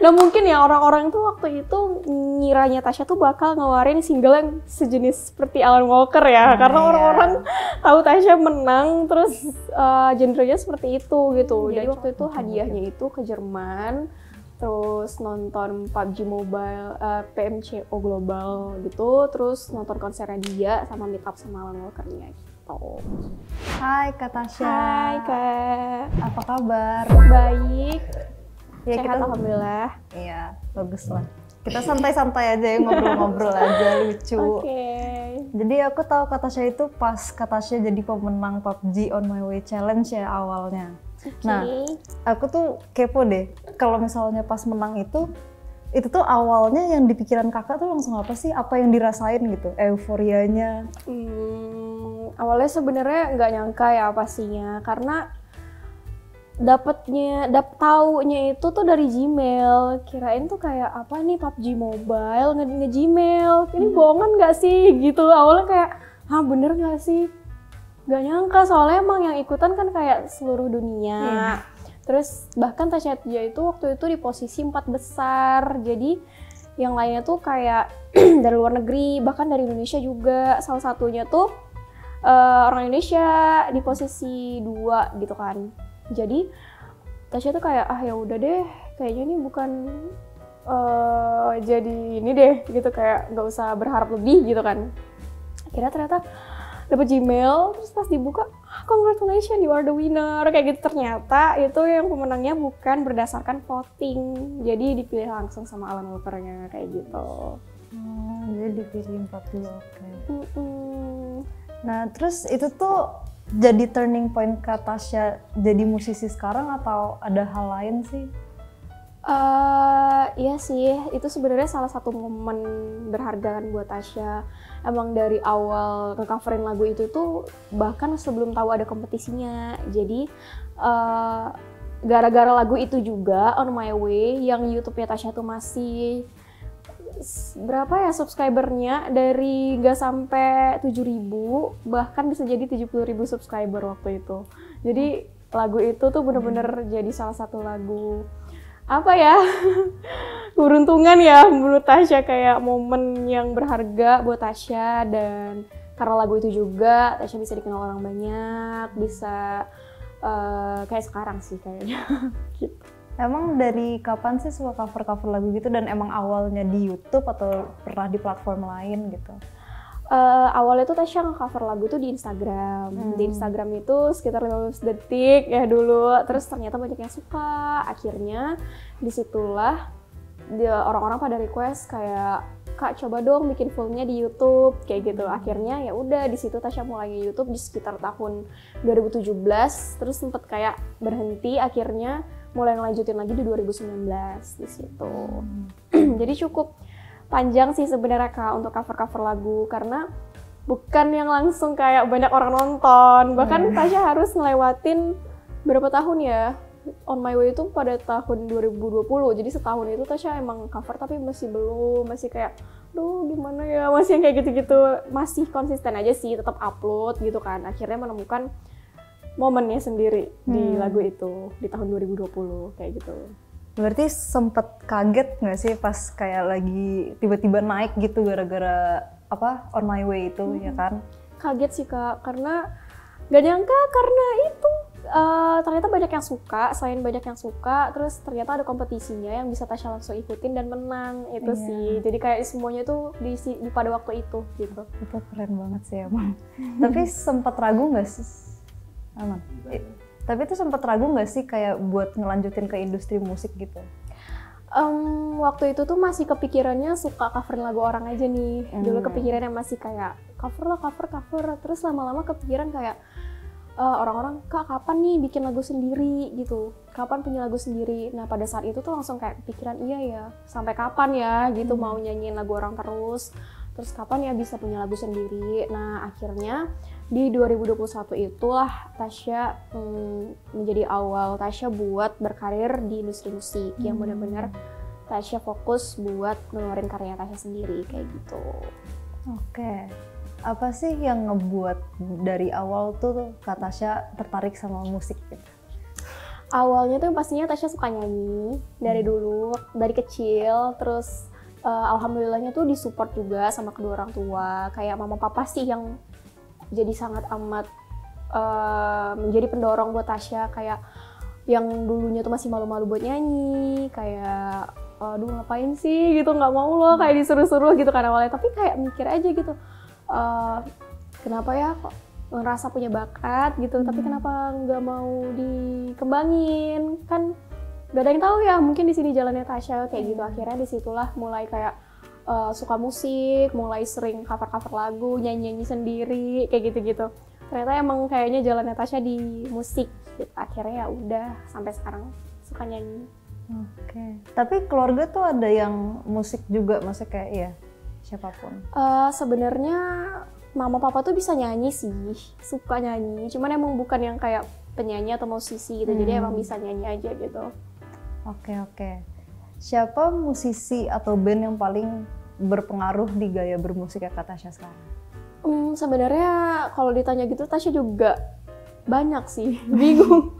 Nah mungkin ya orang-orang tuh waktu itu ngiranya Tasya tuh bakal ngeluarin single yang sejenis seperti Alan Walker ya, karena orang-orang tahu Tasya menang terus genrenya seperti itu gitu. Jadi waktu itu hadiahnya itu ke Jerman, terus nonton PUBG Mobile, PMCO Global gitu, terus nonton konsernya dia sama meet up sama Alan Walker-nya gitu. Hai Kak Tasya. Hai Kak. Apa kabar? Baik. Ya, Sehat alhamdulillah. Iya, bagus lah. Kita santai-santai aja ya, ngobrol-ngobrol aja, lucu. Oke. Jadi aku tahu Kak Tasya itu pas Kak Tasya jadi pemenang PUBG On My Way Challenge ya awalnya. Nah, aku tuh kepo deh, kalau misalnya pas menang itu tuh awalnya yang di pikiran kakak tuh langsung apa sih? Apa yang dirasain gitu? Euforianya? Awalnya sebenarnya nggak nyangka ya pastinya, karena taunya itu tuh dari Gmail. Kirain tuh kayak apa nih PUBG Mobile nge-Gmail, ini bohongan nggak sih gitu. Awalnya kayak, bener nggak sih? Nggak nyangka, soalnya emang yang ikutan kan kayak seluruh dunia. Terus bahkan Tasya itu waktu itu di posisi 4 besar, jadi yang lainnya tuh kayak dari luar negeri, bahkan dari Indonesia juga. Salah satunya tuh orang Indonesia di posisi 2 gitu kan. Jadi Tasya tuh kayak ya udah deh, kayaknya ini bukan jadi ini deh gitu, kayak nggak usah berharap lebih gitu kan. Akhirnya ternyata dapet Gmail, terus pas dibuka, congratulations you are the winner, kayak gitu. Ternyata itu yang pemenangnya bukan berdasarkan voting, jadi dipilih langsung sama Alan Walker-nya kayak gitu. Jadi dipilih 40, oke. Nah terus itu tuh jadi turning point Kak Tasya jadi musisi sekarang atau ada hal lain sih? Iya sih, itu sebenarnya salah satu momen berharga kan buat Tasya. Emang dari awal nge-coverin lagu itu tuh bahkan sebelum tahu ada kompetisinya. Jadi gara-gara lagu itu juga On My Way yang YouTube-nya Tasya tuh masih berapa ya subscribernya, dari nggak sampai 7.000 bahkan bisa jadi 70.000 subscriber waktu itu. Jadi lagu itu tuh bener-bener jadi salah satu lagu apa ya, keberuntungan ya menurut Tasya, kayak momen yang berharga buat Tasya. Dan karena lagu itu juga Tasya bisa dikenal orang banyak, bisa kayak sekarang sih kayaknya. Gitu. Emang dari kapan sih suka cover-cover lagu gitu, dan emang awalnya di YouTube atau pernah di platform lain gitu? Awalnya tuh Tasya nge-cover lagu tuh di Instagram. Di Instagram itu sekitar 15 detik ya dulu. Terus ternyata banyak yang suka. Akhirnya disitulah orang-orang pada request kayak, Kak coba dong bikin fullnya di YouTube kayak gitu. Akhirnya ya udah di situ Tasya mulai YouTube di sekitar tahun 2017. Terus sempet kayak berhenti, akhirnya mulai ngelanjutin lagi di 2019 di situ. Jadi cukup panjang sih sebenarnya Kak untuk cover-cover lagu, karena bukan yang langsung kayak banyak orang nonton. Bahkan Tasya harus ngelewatin berapa tahun ya, On My Way itu pada tahun 2020. Jadi setahun itu Tasya emang cover tapi masih kayak gimana ya, masih yang kayak gitu-gitu. Masih konsisten aja sih, tetap upload gitu kan. Akhirnya menemukan momennya sendiri di lagu itu di tahun 2020 kayak gitu. Berarti sempet kaget nggak sih pas kayak lagi tiba-tiba naik gitu gara-gara apa On My Way itu ya kan? Kaget sih Kak, karena gak nyangka, karena itu ternyata banyak yang suka. Selain banyak yang suka, terus ternyata ada kompetisinya yang bisa Tasya langsung ikutin dan menang itu sih. Jadi kayak semuanya tuh di pada waktu itu gitu. Itu keren banget sih emang. Tapi sempet ragu nggak sih? Aman. Tapi itu sempat ragu nggak sih kayak buat ngelanjutin ke industri musik gitu? Waktu itu tuh masih kepikirannya suka coverin lagu orang aja nih. Dulu kepikirannya masih kayak cover. Terus lama-lama kepikiran kayak orang-orang, Kak kapan nih bikin lagu sendiri gitu? Kapan punya lagu sendiri? Nah pada saat itu tuh langsung kayak kepikiran, iya ya, sampai kapan ya gitu mau nyanyiin lagu orang terus. Terus kapan ya bisa punya lagu sendiri? Nah akhirnya di 2021 itulah Tasya menjadi awal Tasya buat berkarir di industri musik yang benar-benar Tasya fokus buat ngeluarin karya Tasya sendiri kayak gitu. Oke. Apa sih yang ngebuat dari awal tuh Kak Tasya tertarik sama musik gitu? Awalnya tuh pastinya Tasya suka nyanyi dari dulu, dari kecil. Terus alhamdulillahnya tuh disupport juga sama kedua orang tua. Kayak mama papa sih yang jadi sangat amat menjadi pendorong buat Tasya. Kayak yang dulunya tuh masih malu-malu buat nyanyi, kayak aduh ngapain sih gitu, nggak mau loh kayak disuruh-suruh gitu kan awalnya. Tapi kayak mikir aja gitu, kenapa ya kok ngerasa punya bakat gitu, tapi kenapa nggak mau dikembangin, kan gak ada yang tahu ya, mungkin di sini jalannya Tasya kayak gitu. Akhirnya disitulah mulai kayak suka musik, mulai sering cover-cover lagu, nyanyi-nyanyi sendiri kayak gitu-gitu. Ternyata emang kayaknya jalannya Tasya di musik gitu. Akhirnya ya udah sampai sekarang suka nyanyi. Oke. Tapi keluarga tuh ada yang musik juga, maksudnya kayak ya siapapun? Sebenarnya mama papa tuh bisa nyanyi sih, suka nyanyi. Cuman emang bukan yang kayak penyanyi atau musisi gitu, jadi emang bisa nyanyi aja gitu. Oke. Siapa musisi atau band yang paling berpengaruh di gaya bermusiknya Kak Tasya sekarang? Sebenarnya kalau ditanya gitu Tasya juga banyak sih, bingung.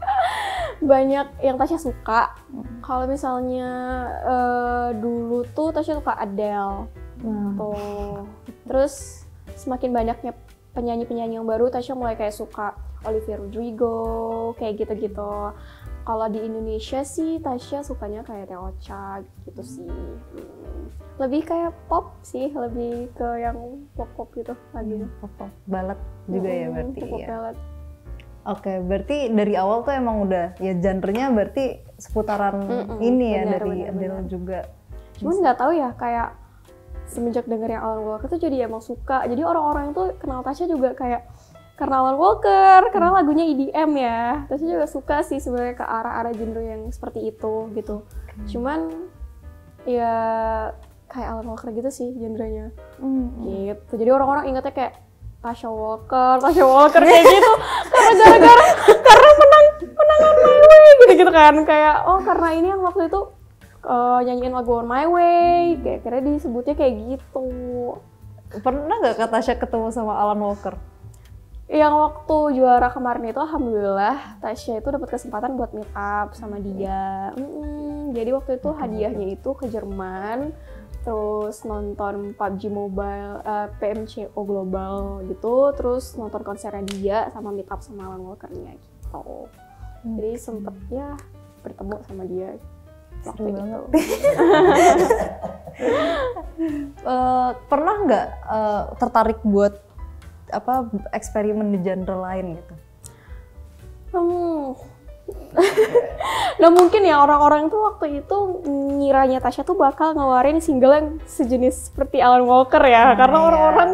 Banyak yang Tasya suka. Kalau misalnya dulu tuh Tasya suka Adele. Tuh. Terus semakin banyaknya penyanyi-penyanyi yang baru, Tasya mulai kayak suka Olivia Rodrigo, kayak gitu-gitu. Kalau di Indonesia sih, Tasya sukanya kayak Teh Ocha gitu sih. Lebih kayak pop sih, lebih ke yang pop-pop gitu lagi. Pop, balad juga ya berarti pop ya. Balad. Oke, berarti dari awal tuh emang udah ya genrenya berarti seputaran ini ya, dari Adele juga. Cuman nggak tahu ya, kayak semenjak denger yang Alan Walker tuh jadi emang suka. Jadi orang-orang tuh kenal Tasya juga kayak karena Alan Walker, karena lagunya EDM ya. Tasya juga suka sih sebenarnya ke arah-arah genre yang seperti itu gitu. Cuman ya kayak Alan Walker gitu sih genrenya. Gitu. Jadi orang-orang ingatnya kayak Tasya Walker kayak gitu. Karena menangan My Way gitu kan. Kayak karena ini yang waktu itu nyanyiin lagu On My Way, kayak kira disebutnya kayak gitu. Pernah nggak Kak Tasya ketemu sama Alan Walker? Yang waktu juara kemarin itu alhamdulillah Tasya itu dapat kesempatan buat meet up sama dia. Jadi waktu itu hadiahnya itu ke Jerman, terus nonton PUBG Mobile, PMCO Global gitu, terus nonton konsernya dia sama meet up sama Alan Walker-nya gitu. Jadi sempet ya bertemu sama dia. Seru banget. Pernah nggak tertarik buat eksperimen di genre lain gitu? Nah mungkin ya orang-orang tuh waktu itu ngiranya Tasya tuh bakal ngeluarin single yang sejenis seperti Alan Walker ya, karena orang-orang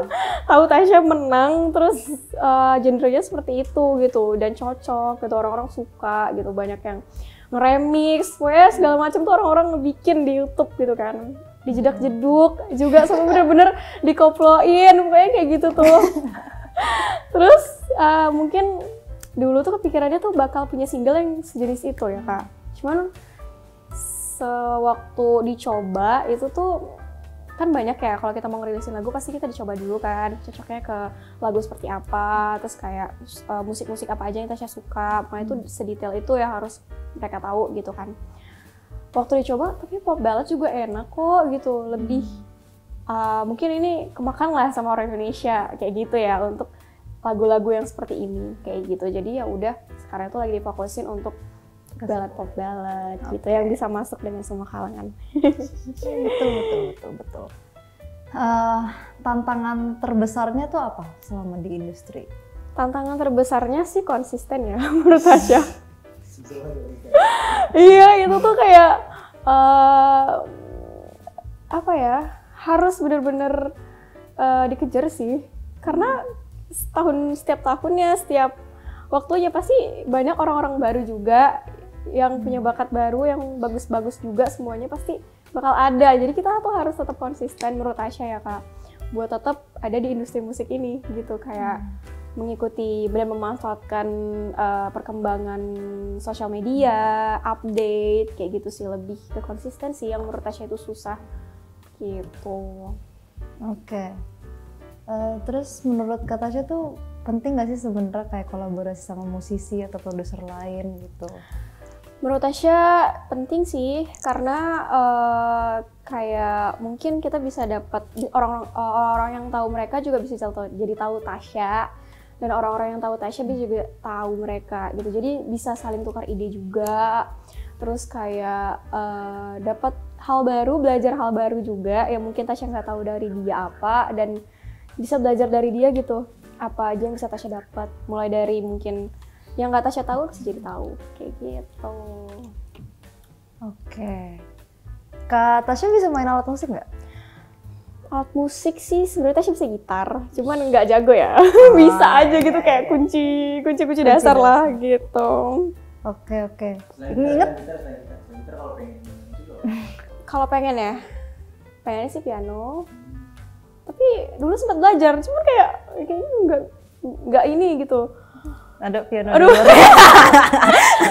tahu Tasya menang, terus genrenya seperti itu gitu dan cocok gitu, orang-orang suka gitu, banyak yang nge-remix, segala macam tuh orang-orang ngebikin di YouTube gitu kan, dijedak-jeduk juga sampai bener-bener dikoploin, pokoknya kayak gitu tuh. Terus mungkin dulu tuh kepikirannya tuh bakal punya single yang sejenis itu ya Kak. Cuman sewaktu dicoba itu tuh kan banyak ya, kalau kita mau ngerilisin lagu pasti kita dicoba dulu kan, cocoknya ke lagu seperti apa, terus kayak musik-musik apa aja yang Tasya suka, makanya itu sedetail itu ya harus mereka tahu gitu kan. Waktu dicoba, tapi pop ballad juga enak kok gitu, lebih mungkin ini kemakan lah sama orang Indonesia kayak gitu ya untuk lagu-lagu yang seperti ini kayak gitu. Jadi ya udah sekarang itu lagi difokusin untuk ballad pop ballad gitu yang bisa masuk dengan semua kalangan. Betul. Tantangan terbesarnya tuh apa selama di industri? Tantangan terbesarnya sih konsisten ya menurut Tasya. Iya itu tuh kayak apa ya, harus bener-bener dikejar sih, karena setiap tahunnya, setiap waktunya pasti banyak orang-orang baru juga yang punya bakat baru, yang bagus-bagus juga, semuanya pasti bakal ada. Jadi kita tuh harus tetap konsisten menurut Tasya ya Kak, buat tetap ada di industri musik ini gitu, kayak mengikuti dan memanfaatkan perkembangan sosial media, update kayak gitu sih, lebih ke konsistensi yang menurut Tasya itu susah gitu. Oke. Terus menurut Kak Tasya tuh penting nggak sih sebenarnya kayak kolaborasi sama musisi atau produser lain gitu? Menurut Tasya penting sih karena kayak mungkin kita bisa dapat orang-orang yang tahu mereka juga bisa jadi tahu Tasya, dan orang-orang yang tahu Tasya bisa juga tahu mereka gitu. Jadi bisa saling tukar ide juga. Terus kayak dapat hal baru, belajar hal baru juga yang mungkin Tasya nggak tahu dari dia apa, dan bisa belajar dari dia gitu. Apa aja yang bisa Tasya dapat, mulai dari mungkin yang nggak Tasya tahu bisa jadi tahu kayak gitu. Oke. Kak Tasya bisa main alat musik nggak? Alat musik sih sebenarnya Tasya bisa gitar, cuman nggak jago ya. Bisa aja gitu kayak kunci dasar lah gitu. Oke. Ingat? Kalau pengen ya, pengen sih piano. Tapi dulu sempat belajar, cuman kayaknya nggak ini gitu. Ada piano. Aduh.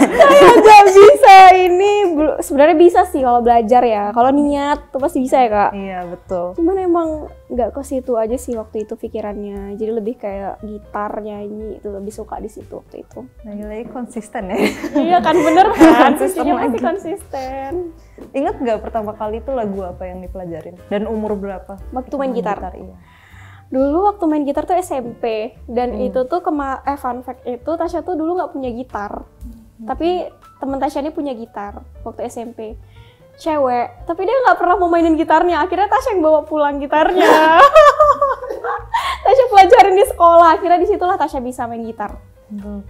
Saya nggak bisa ini. Sebenarnya bisa sih kalau belajar ya. Kalau niat tuh pasti bisa ya Kak. Iya betul. Cuman emang nggak ke situ aja sih waktu itu pikirannya. Jadi lebih kayak gitar, nyanyi itu lebih suka di situ waktu itu. Lagi konsisten ya. Iya kan, bener kan? Kuncinya pasti konsisten. Ingat nggak pertama kali itu lagu apa yang dipelajarin? Dan umur berapa? Waktu main gitar. Iya. Dulu waktu main gitar tuh SMP, dan itu tuh fun fact itu Tasya tuh dulu nggak punya gitar, tapi temen Tasya ini punya gitar waktu SMP, cewek, tapi dia nggak pernah mau mainin gitarnya. Akhirnya Tasya yang bawa pulang gitarnya. Tasya pelajarin di sekolah, akhirnya disitulah Tasya bisa main gitar.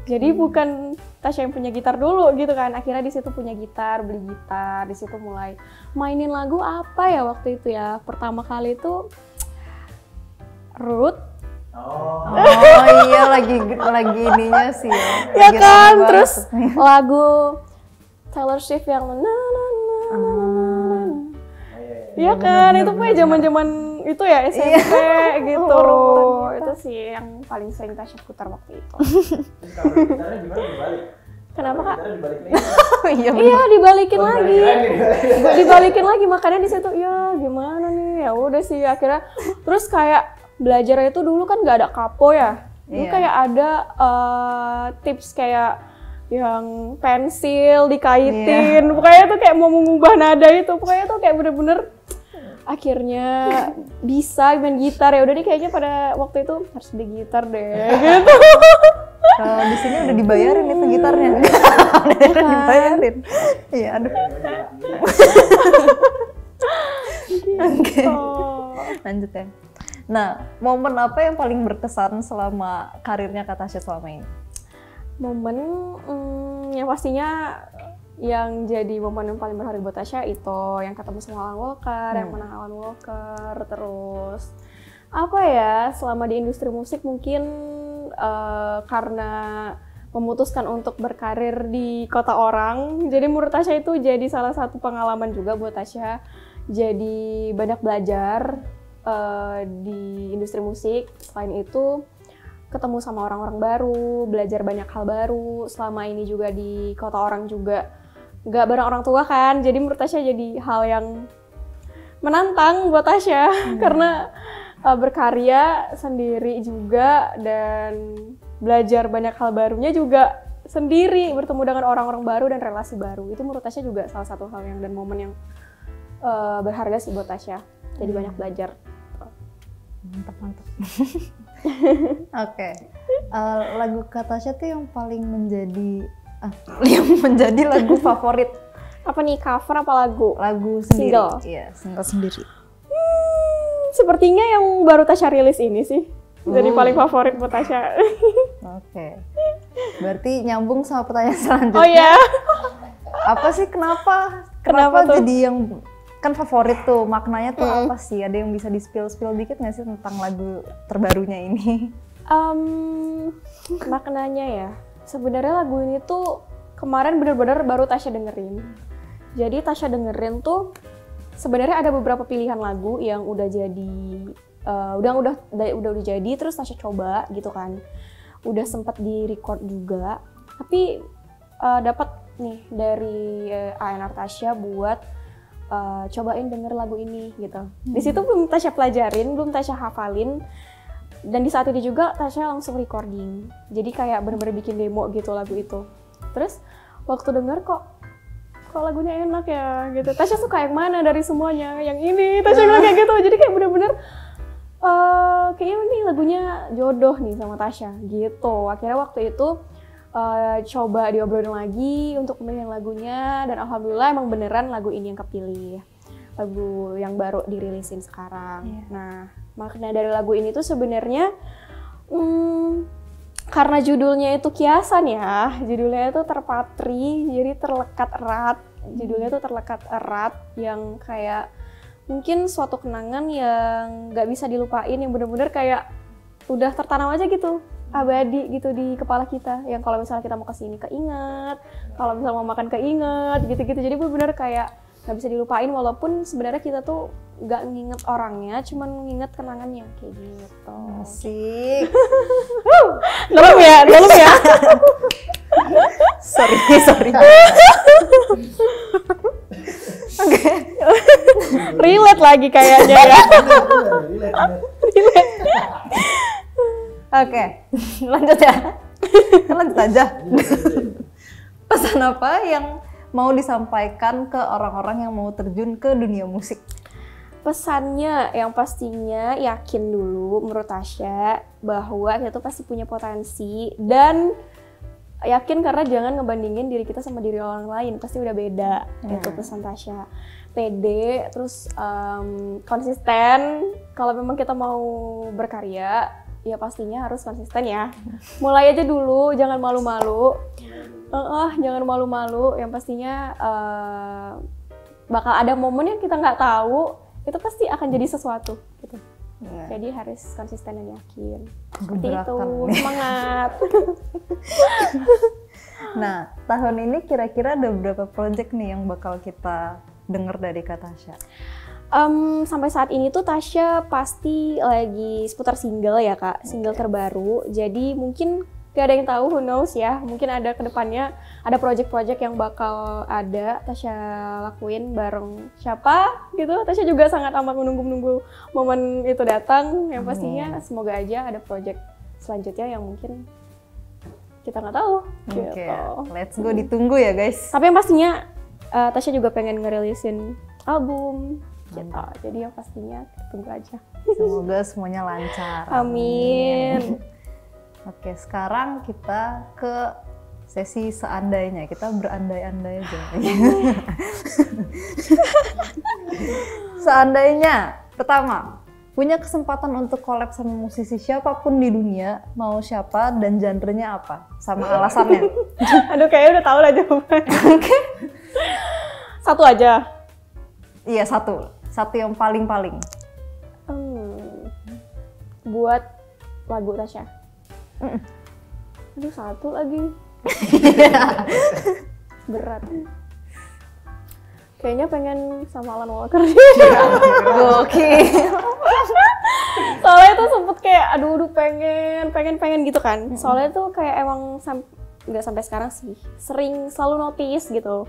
Jadi bukan Tasya yang punya gitar dulu gitu kan, akhirnya di situ punya gitar, beli gitar, di situ mulai mainin lagu apa ya waktu itu ya, pertama kali itu Root. Oh iya, lagi ininya sih ya. Ya kan, terus lagu Taylor Swift yang Iya kan, itu punya zaman-zaman itu ya SMP gitu. Itu sih yang paling sering Tasya putar waktu itu. Kenapa Kak? Iya, dibalikin lagi, makanya di situ ya gimana nih, ya udah sih akhirnya. Terus kayak belajarnya itu dulu kan nggak ada kapo ya, dulu kayak ada tips kayak yang pensil dikaitin, pokoknya tuh kayak mau mengubah nada itu, pokoknya tuh kayak bener-bener akhirnya bisa main gitar. Ya udah nih kayaknya pada waktu itu harus beli gitar deh gitu. Kalau di sini udah dibayarin itu gitarnya. Udah dibayarin. Iya, aduh. Oke. Lanjut ya. Nah, momen apa yang paling berkesan selama karirnya Kak Tasya selama ini? Momen yang pastinya yang jadi momen yang paling berharga buat Tasya itu yang ketemu sama Alan Walker, yang menang Alan Walker. Terus apa ya, selama di industri musik mungkin karena memutuskan untuk berkarir di kota orang, jadi menurut Tasya itu jadi salah satu pengalaman juga buat Tasya. Jadi banyak belajar di industri musik. Selain itu ketemu sama orang-orang baru, belajar banyak hal baru. Selama ini juga di kota orang juga nggak bareng orang tua kan, jadi menurut Tasya jadi hal yang menantang buat Tasya. Karena berkarya sendiri juga dan belajar banyak hal barunya juga sendiri, bertemu dengan orang-orang baru dan relasi baru. Itu menurut Tasya juga salah satu hal yang dan momen yang berharga sih buat Tasya. Jadi banyak belajar. Mantap. Oke. Lagu Kak Tasya tuh yang paling menjadi lagu favorit. Apa nih, cover apa lagu? Lagu sendiri. Single. Iya, single sendiri. Sepertinya yang baru Tasya rilis ini sih. Jadi paling favorit buat Tasya. Oke. Berarti nyambung sama pertanyaan selanjutnya. Oh ya. Apa sih kenapa tuh? Jadi yang kan favorit tuh, maknanya tuh apa sih? Ada yang bisa di-spill dikit nggak sih tentang lagu terbarunya ini? Maknanya ya, sebenarnya lagu ini tuh kemarin bener-bener baru Tasya dengerin. Jadi Tasya dengerin tuh sebenarnya ada beberapa pilihan lagu yang udah jadi, udah jadi, terus Tasya coba gitu kan. Udah sempat di-record juga, tapi dapat nih dari A&R Tasya buat cobain denger lagu ini gitu. Di situ belum Tasya pelajarin, belum Tasya hafalin, dan di saat itu juga Tasya langsung recording. Jadi kayak bener-bener bikin demo gitu lagu itu. Terus waktu denger kok kok lagunya enak ya gitu. Tasya suka yang mana dari semuanya? Yang ini. Tasya bilang kayak gitu. Jadi kayak bener-bener kayaknya ini lagunya jodoh nih sama Tasya gitu. Akhirnya waktu itu coba diobrolin lagi untuk pemilihan lagunya dan alhamdulillah emang beneran lagu ini yang kepilih. Lagu yang baru dirilisin sekarang. Nah, makna dari lagu ini tuh sebenarnya karena judulnya itu kiasan ya, judulnya itu terpatri, jadi terlekat erat. Judulnya itu terlekat erat yang kayak mungkin suatu kenangan yang nggak bisa dilupain, yang bener-bener kayak udah tertanam aja gitu, abadi gitu di kepala kita. Yang kalau misalnya kita mau kesini keinget, kalau misalnya mau makan keinget, gitu-gitu. Jadi bener-bener kayak nggak bisa dilupain walaupun sebenarnya kita tuh nggak nginget orangnya, cuman nginget kenangannya kayak gitu. Asik. Dalam ya. sorry. Oke. Relate lagi kayaknya ya. Oke, lanjut ya. Lanjut aja. Pesan apa yang mau disampaikan ke orang-orang yang mau terjun ke dunia musik? Pesannya yang pastinya yakin dulu menurut Tasya bahwa kita tuh pasti punya potensi, dan yakin karena jangan ngebandingin diri kita sama diri orang lain, pasti udah beda. Itu pesan Tasya. Pede, terus konsisten. Kalau memang kita mau berkarya, ya pastinya harus konsisten ya. Mulai aja dulu, jangan malu-malu. Jangan malu-malu. Yang pastinya bakal ada momen yang kita nggak tahu. Itu pasti akan jadi sesuatu gitu. Jadi harus konsisten dan yakin. Seperti itu, semangat. Nah, tahun ini kira-kira ada berapa project nih yang bakal kita denger dari Kak Tasya? Sampai saat ini tuh Tasya pasti lagi seputar single ya Kak, single terbaru. Jadi mungkin gak ada yang tahu, who knows ya. Mungkin ada kedepannya ada project-project yang bakal ada Tasya lakuin bareng siapa gitu. Tasya juga sangat amat menunggu momen itu datang. Yang pastinya semoga aja ada project selanjutnya yang mungkin kita nggak tahu. Oke, let's go, ditunggu ya guys. Tapi yang pastinya Tasya juga pengen ngerilisin album gitu. Jadi yang pastinya tunggu aja. Semoga semuanya lancar. Amin. Oke, sekarang kita ke sesi seandainya. Kita berandai-andai aja. Seandainya, pertama, punya kesempatan untuk collab sama musisi siapapun di dunia, mau siapa dan genrenya apa? Sama alasannya. Aduh, kayaknya udah tahu lah jawabannya. Oke. Satu aja. Iya, satu. Satu yang paling-paling. Buat lagu Tasya. Aduh, satu lagi. Berat. Kayaknya pengen sama Alan Walker. Gokil. Soalnya tuh sempet kayak aduh pengen gitu kan. Soalnya tuh kayak emang nggak sampai sekarang sih, selalu notice gitu.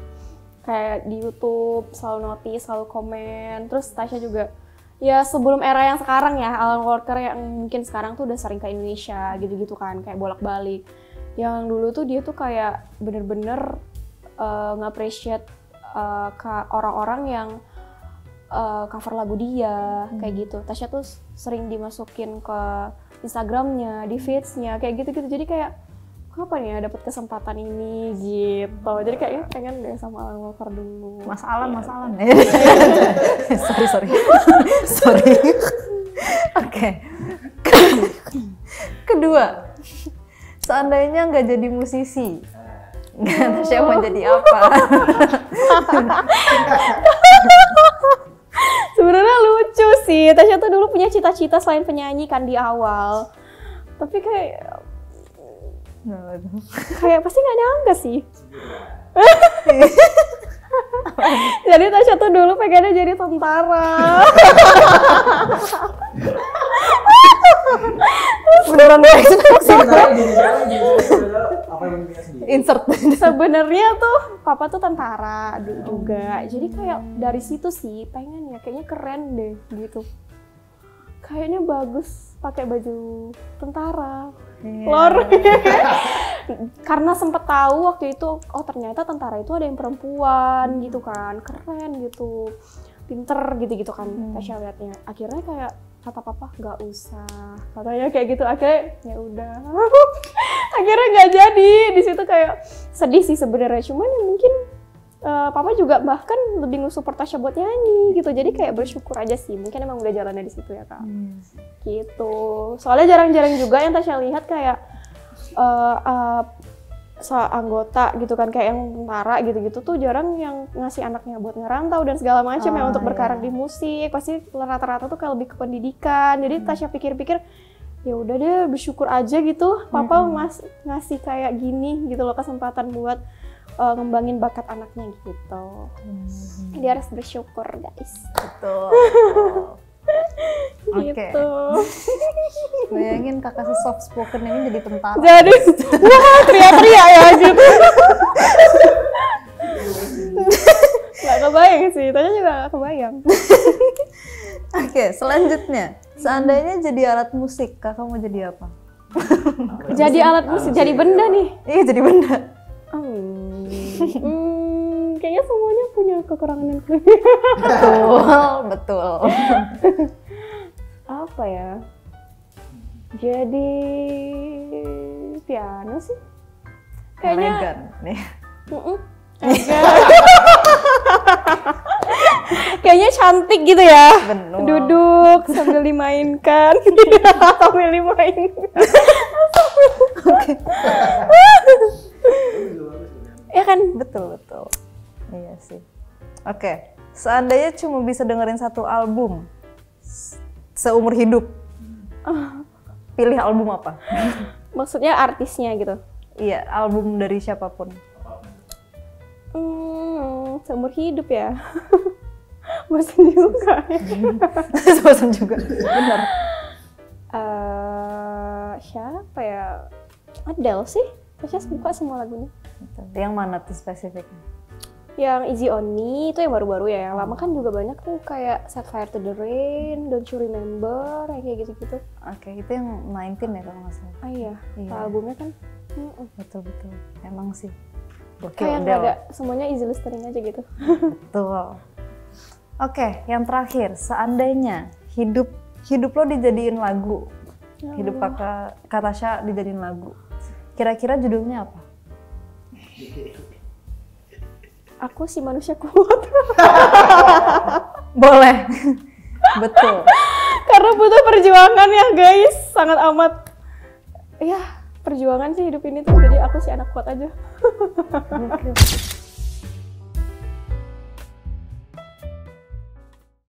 Kayak di YouTube selalu notice, selalu komen. Terus Tasya juga ya sebelum era yang sekarang ya, Alan Walker yang mungkin sekarang tuh udah sering ke Indonesia gitu-gitu kan, kayak bolak-balik. Yang dulu tuh dia tuh kayak bener-bener nge-appreciate ke orang-orang yang cover lagu dia, kayak gitu. Tasya tuh sering dimasukin ke Instagramnya, di feeds-nya, kayak gitu-gitu. Jadi kayak kapan ya dapat kesempatan ini gitu. Jadi kayaknya pengen deh sama Alan Walker dulu. Mas Alan. Sorry. Oke. Kedua, seandainya nggak jadi musisi, Tasya mau jadi apa? Sebenarnya lucu sih. Tasya tuh dulu punya cita-cita selain penyanyi kan di awal. Tapi kayak pasti nggak nyangka sih. Jadi Tasya tuh dulu pengennya jadi tentara. Beneran deh. Insert. Sebenarnya tuh papa tuh tentara juga. Jadi kayak dari situ sih pengen ya, kayaknya keren deh gitu. Kayaknya bagus pakai baju tentara. Lor. karena sempet tahu waktu itu, oh ternyata tentara itu ada yang perempuan gitu kan, keren gitu, pinter gitu-gitu kan. Tasya liatnya, akhirnya kayak kata papa nggak usah, katanya kayak gitu. Akhirnya ya udah, akhirnya nggak jadi. Di situ kayak sedih sih sebenarnya, cuman ya mungkin papa juga bahkan lebih nge-support Tasya buat nyanyi gitu, jadi kayak bersyukur aja sih, mungkin emang udah jalannya di situ ya kak. Gitu, soalnya jarang-jarang juga yang Tasya lihat kayak anggota gitu kan, kayak yang tentara gitu-gitu tuh jarang yang ngasih anaknya buat ngerantau dan segala macam ya untuk berkarir di musik. Pasti rata-rata tuh kayak lebih ke pendidikan. Jadi Tasya pikir-pikir ya udah deh, bersyukur aja gitu papa ngasih kayak gini gitu loh, kesempatan buat ngembangin bakat anaknya gitu. Dia harus bersyukur guys. Betul. Gitu. Bayangin kakak soft spoken ini jadi tentara. Jadi wah teriak-teriak ya gitu. Gak kebayang sih, tanya juga gak kebayang. Oke, selanjutnya, seandainya jadi alat musik, kakak mau jadi apa? Jadi alat musik, jadi benda nih. Iya, jadi benda. Kayaknya semuanya punya kekurangan dan kelebihan. Betul. Apa ya? Jadi piano sih. Kayaknya. Elegan nih. Kayaknya cantik gitu ya. Benar. Duduk sambil dimainkan. Sambil dimainkan. Oke. Ya kan? Betul. Iya sih. Oke. Seandainya cuma bisa dengerin satu album seumur hidup, pilih album apa? Maksudnya artisnya gitu? Iya, album dari siapapun. Seumur hidup ya. Bosan juga. Bosan juga. Benar. Siapa ya? Adele sih. Saya suka semua lagunya. Yang mana tuh spesifiknya? Yang Easy On Me itu yang baru-baru ya. Yang lama kan juga banyak tuh kayak Set Fire to the Rain, Don't You Remember, kayak gitu-gitu. Oke, itu yang 19 ya kalau nggak salah. Ah iya. Albumnya kan. Betul. Emang sih. Kayak nggak ada, semuanya easy listening aja gitu. Betul. Oke, yang terakhir, seandainya hidup lo dijadiin lagu, hidup kakak Tasya dijadiin lagu, kira-kira judulnya apa? Aku si manusia kuat. Boleh. Betul. Karena butuh perjuangan ya guys, sangat amat. Ya, perjuangan sih hidup ini tuh, jadi aku si anak kuat aja.